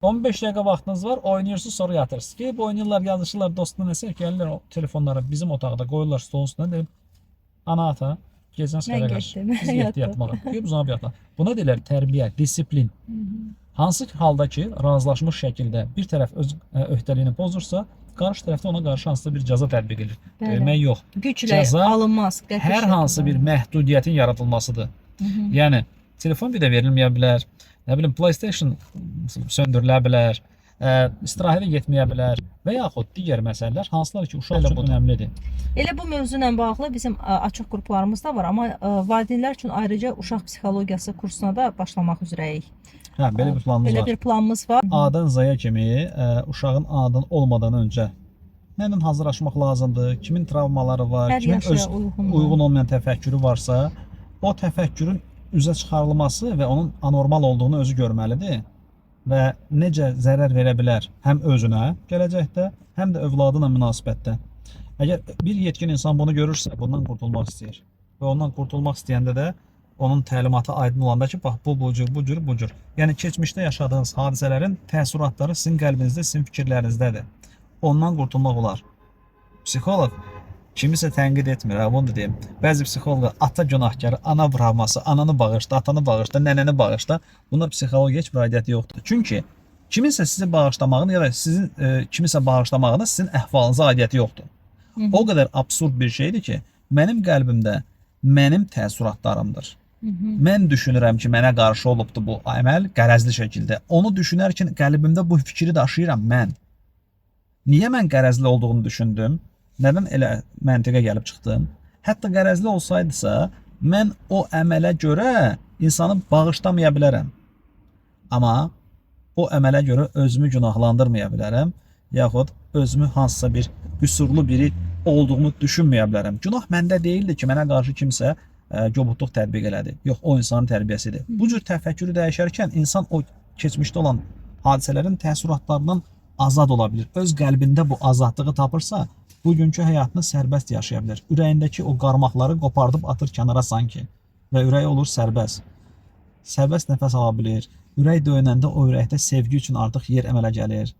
15 dəqiqə vaxtınız var, oynayırsınız, sonra yatırsınız. Gelib oynayırlar, yazışırlar, dostuna nəsə gəlirlər o telefonları bizim otaqda qoyurlar stolun üstünə, deyib, ana ata, gecən Mən səhərə qarşı, getdim, biz getdik yatdım. yatmağa. Deyib uzanıb yatlar. Buna deyirlər tərbiyə, disiplin. Hansı halda ki, razılaşmış şəkildə bir tərəf öz öhdəliyini pozursa, qarşı tərəfdə ona qarşı hansısa bir cəza tətbiq edilir. Bəli. Döymək yox. Güclə Cəza alınmaz. qəti hər şəkildə hansı bir alınmaz. məhdudiyyətin yaradılmasıdır. Yəni telefon bir də verilməyə bilər. Nə bilim PlayStation söndürülə bilər. İstirahətə getməyə bilər və yaxud digər məsələlər hansılar ki, uşaq üçün önəmlidir. Elə bu mövzu ilə bağlı bizim açıq qruplarımız da var, amma valideynlər üçün ayrıca uşaq psixologiyası kursuna da başlamaq üzrəyik. Hə, belə bir planımız Belə var. bir planımız var. A'dan Z-yə kimi uşağın anadan olmadan öncə nədən hazırlaşmaq lazımdır, kimin travmaları var, Hər kimin yaşa öz uyğun olmayan təfəkkürü varsa, o təfəkkürün üzə çıxarılması və onun anormal olduğunu özü görməlidir və necə zərər verə bilər həm özünə gələcəkdə, həm də övladına münasibətdə. Əgər bir yetkin insan bunu görürsə, bundan qurtulmaq istəyir və ondan qurtulmaq istəyəndə də onun təlimatı aydın olanda ki, bax bu cür. Yəni keçmişdə yaşadığınız hadisələrin təəssüratları sizin qəlbinizdə, sizin fikirlərinizdədir. Ondan qurtulmaq olar. Psixoloq kimisə tənqid etmir, bunu da deyim. Bəzi psixoloqlar ata günahkarı, ana bırakması, ananı bağışla, atanı bağışla, nənəni bağışla. Bunlar psixologiyaya heç bir aidiyyəti yoxdur. Çünki kiminsə sizi bağışlamağın ya da sizin kimisə bağışlamağına sizin əhvalınıza aidiyyəti yoxdur. O qədər absurd bir şeydir ki, mənim qəlbimdə mənim təəssüratlarımdır. Mən düşünürəm ki, mənə qarşı olubdu bu əməl qərəzli şəkildə. Onu düşünərkən qəlbimdə bu fikri daşıyıram mən. Niyə mən qərəzli olduğunu düşündüm? Nədən elə məntiqə gəlib çıxdım? Hətta qərəzli olsaydısa, mən o əmələ görə insanı bağışlamaya bilərəm. Amma o əmələ görə özümü günahlandırmaya bilərəm, yaxud özümü hansısa bir qüsurlu biri olduğumu düşünməyə bilərəm. Günah məndə deyildi ki, mənə qarşı kimsə kobudluq tətbiq elədi. Yox, o insanın tərbiyəsidir. Bu cür təfəkkürü dəyişərkən insan o keçmişdə olan hadisələrin təəssüratlarından azad ola bilir. Öz qəlbində bu azadlığı tapırsa, bugünkü həyatını sərbəst yaşaya bilər. Ürəyindəki o qarmaqları qopardıb atır kənara sanki və ürəyi olur sərbəst. Sərbəst nəfəs ala bilir. Ürək döyünəndə o ürəkdə sevgi üçün artıq yer əmələ gəlir.